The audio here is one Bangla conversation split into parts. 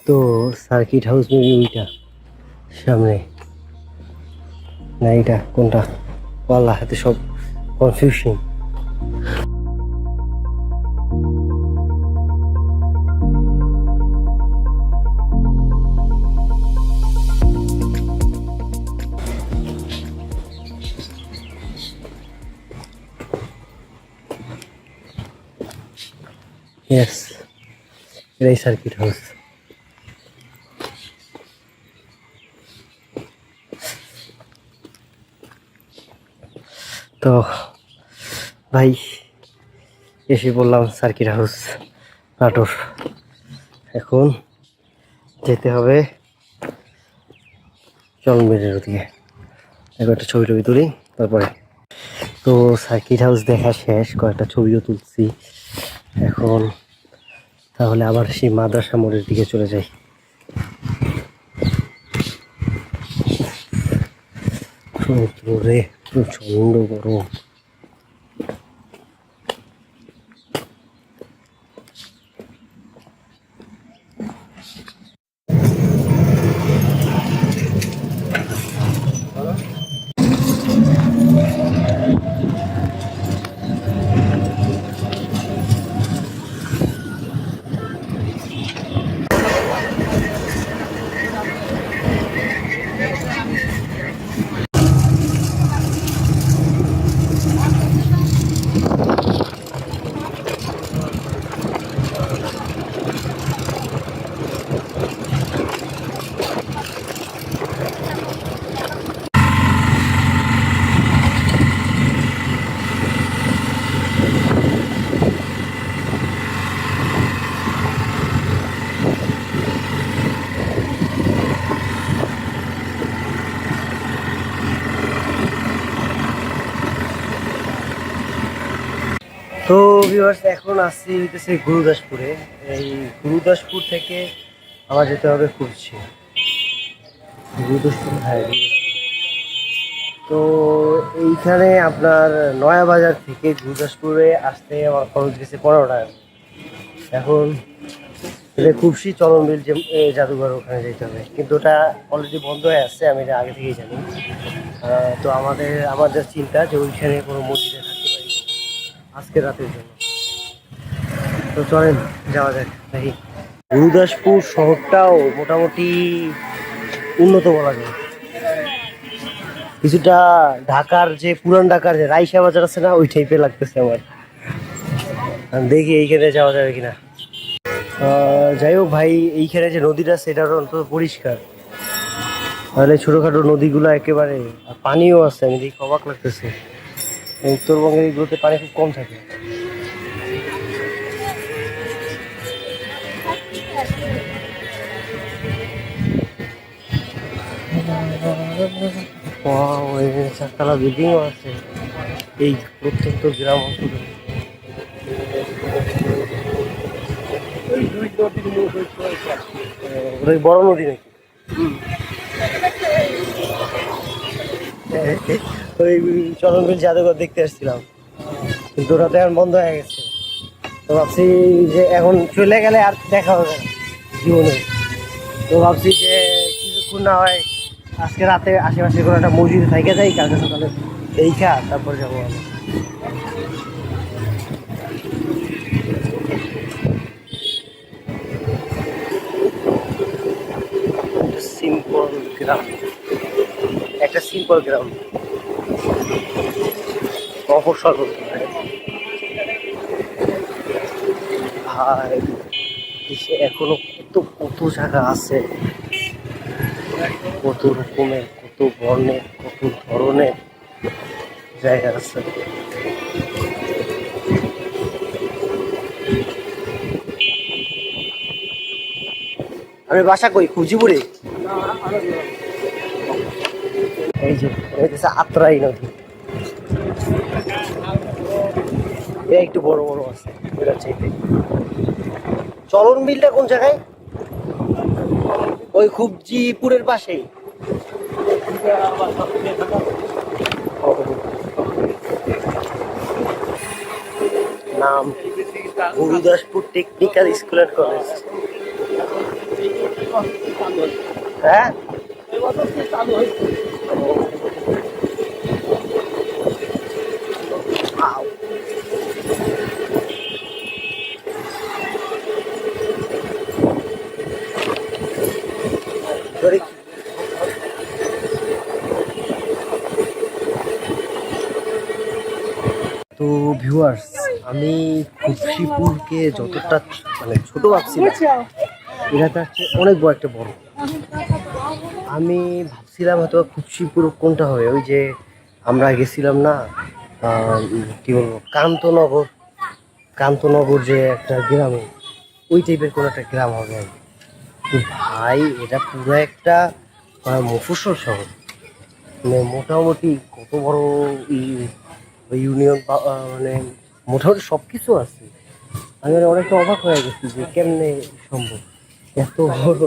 তো সার্কিট হাউস মেবি ওইটা সামনে, না এটা কোনটা? আল্লাহ, হাতে সব কনফিউশন। ইয়েস, এটাই সার্কিট হাউস। তো ভাই এসে বললাম সার্কিট হাউস নাটোর। এখন যেতে হবে চলনবিলের ওদিকে, এখন একটা ছবি টবি তুলি তারপরে। তো সার্কিট হাউস দেখা শেষ, কয়েকটা ছবিও তুলছি। এখন তাহলে আবার সেই মাদ্রাসা মোড়ের দিকে চলে যাই। রোদে প্রচন্ড গরম। তো ভিউয়ার্স, এখন আসছি হইতেছে গুরুদাসপুরে। এই গুরুদাসপুর থেকে আমার যেতে হবে কুর্চি। গুরুদাসপুর, হ্যাঁ তো এইখানে আপনার নয়া বাজার থেকে গুরুদাসপুরে আসতে আমার খরচ গেছে 15 টাকা। এখন খুবশি চলনবিল যে জাদুঘর, ওখানে যেতে হবে, কিন্তু ওটা অলরেডি বন্ধ হয়ে আসছে, আমি এটা আগে থেকেই জানি। তো আমাদের চিন্তা যে ওইখানে কোনো মসজিদে থাকতে পারি আজকে রাতের জন্য। তো চলেন যাওয়া যাক দেখি। গুরুদাসপুর শহরটাও মোটামুটি উন্নত বলা যায়, কিছুটা ঢাকার যে পুরান ঢাকার যে রাইসা বাজার আছে না, ওই টাইপের লাগতেছে আমার। দেখি এইখানে যাওয়া যাবে কিনা। যাই হোক ভাই, এইখানে যে নদীটা সেটা অন্তত পরিষ্কার, তাহলে ছোটোখাটো নদীগুলো একেবারে পানিও আছে। আমি দেখি অবাক লাগতেছে, উত্তরবঙ্গের এইগুলোতে পানি খুব কম থাকে। চারতলা বিল্ডিংও আছে এই প্রত্যন্ত গ্রাম অঞ্চলে। বড় নদী নাকি? ওই চলনবিল জাদুঘর দেখতে আসছিলাম, কিন্তু ওটা তো এখন বন্ধ হয়ে গেছে। তো ভাবছি যে এখন চলে গেলে আর দেখা হবে না জীবনে। তো ভাবছি যে কিছুক্ষণ না হয় আজকে রাতে আশেপাশে কোনো একটা মসজিদে থেকে যাই, কালকে সকালে দেখা তারপরে যাবো আমি। সিম্পল গ্রাম, একটা সিম্পল গ্রাম, মফস্বল বলতে পারে। আর দেশে এখনো কত কত জায়গা আছে, কত রকমের, কত বর্ণের, কত ধরনের জায়গা আছে। আমি বাসা কই? কুচিপুরে। এই যে হইতেছে আত্রাই নদী, এটা একটু বড় বড় আছে ওটা চাইতে। চলন বিলটা কোন জায়গায়? ওই খুবজিপুরের পাশেই। নাম Gurudaspur technical school and college. হ্যাঁ তো ভিউয়ার্স, আমি খুশিপুরকে যতটা মানে ছোট ভাবছিলাম, এটা তার চেয়ে অনেক বড় একটা বড়। আমি ভাবছিলাম হয়তো খুশিপুর কোনটা হবে, ওই যে আমরা গেছিলাম না কি বলবো কান্তনগর, কান্তনগর যে একটা গ্রাম, ওই টাইপের কোনো একটা গ্রাম হবে আর কি। তো ভাই এটা পুরো একটা মফস্বল শহর, মানে মোটামুটি কত বড় ইউনিয়ন মানে মোটামুটি সব কিছু আছে। আমি অনেকটা অবাক হয়ে গেছি যে কেমনে সম্ভব এত বড়।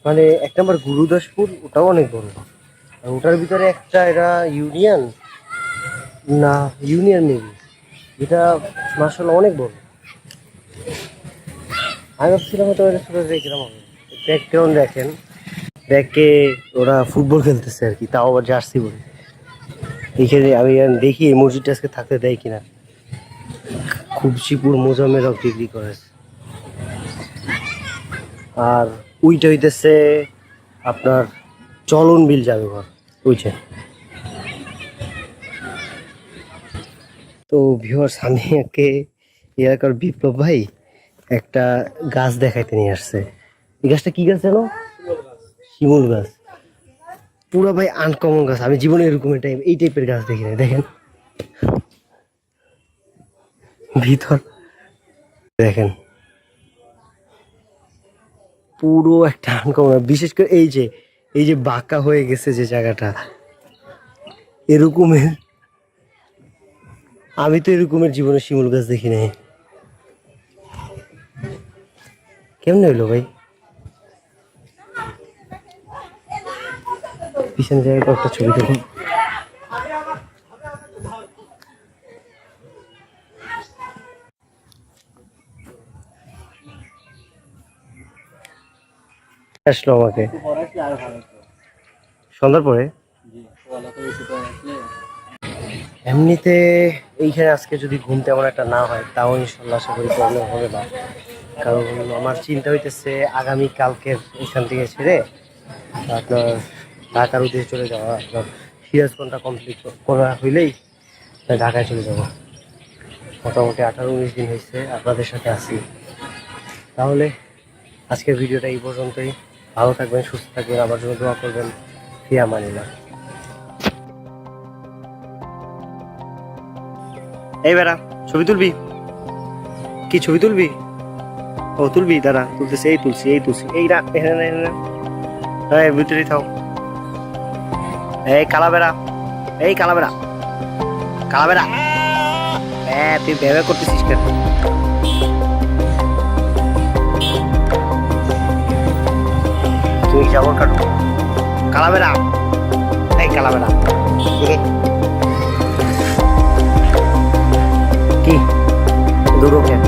মানে এক নম্বর গুরুদাসপুর, ওটাও অনেক বড়, আর ওটার ভিতরে একটা এরা ইউনিয়ন না ইউনিয়ন নেই, এটা মার্শাল্লাহ অনেক বড়। আমি ভাবছিলাম হয়তো এটা ছোটো গ্রাম হবে। ব্যাকগ্রাউন্ড দেখেন, ব্যাকে ওরা ফুটবল খেলতেছে আর কি, তাও আবার জার্সি বলে। এখানে আমি দেখি এই মসজিদটা আজকে থাকতে দেয় কিনা। খুবশিপুর মোজাম্মেল হক ডিগ্রি কলেজ, আর ওইটা হইতেছে আপনার চলন বিল জাদুঘর ওইটা। তো ভিউয়ার্স, আমি একে এলাকার বিপ্লব ভাই একটা গাছ দেখাইতে নিয়ে আসছে। এই গাছটা কি গাছ জানো? শিমুল গাছ। পুরো ভাই আনকমন গাছ, আমি জীবনে এরকম এই টাইপের গাছ দেখি না। দেখেন ভিতর, দেখেন পুরো একটা আনকমন। বিশেষ করে এই যে বাঁকা হয়ে গেছে যে জায়গাটা, এরকমের আমি তো এরকমের জীবনে শিমুল গাছ দেখি নাই। কেমনে হইলো ভাই? পিছনে জায়গায় একটা ছবি দেখুন। আসলো আমাকে সন্ধ্যার পরে। এমনিতে এইখানে আজকে যদি ঘুম তেমন একটা না হয়, তাও ইনশাল্লাহ আশা করি প্রবলেম হবে না। কারণ আমার চিন্তা হইতেছে আগামী কালকের এখান থেকে ছেড়ে আপনার ঢাকার উদ্দেশ্যে চলে যাওয়া। আপনার সিরাজগঞ্জটা কমপ্লিট করা হইলেই ঢাকায় চলে যাব। মোটামুটি 18-19 দিন হয়েছে আপনাদের সাথে আছি। তাহলে আজকের ভিডিওটা এই পর্যন্তই। ভালো থাকবেন, সুস্থ থাকবেন, আমার জন্য দোয়া করবেন। ফি আমানিল্লাহ। এই বেড়া, ছবি তুলবি? কি ছবি তুলবি? ও তুলবি, দাঁড়া তুলতেছে। এই তুলছি এই না, ভিতরেই থাও। এই কালাবেড়া, এই কালাবেড়া, কালাবেড়া, হ্যাঁ তুই ভেবে করতেছিস কেন? তুই যাবো কাটো কালাবেড়া, এই কালাবেড়া কি দূর কেন?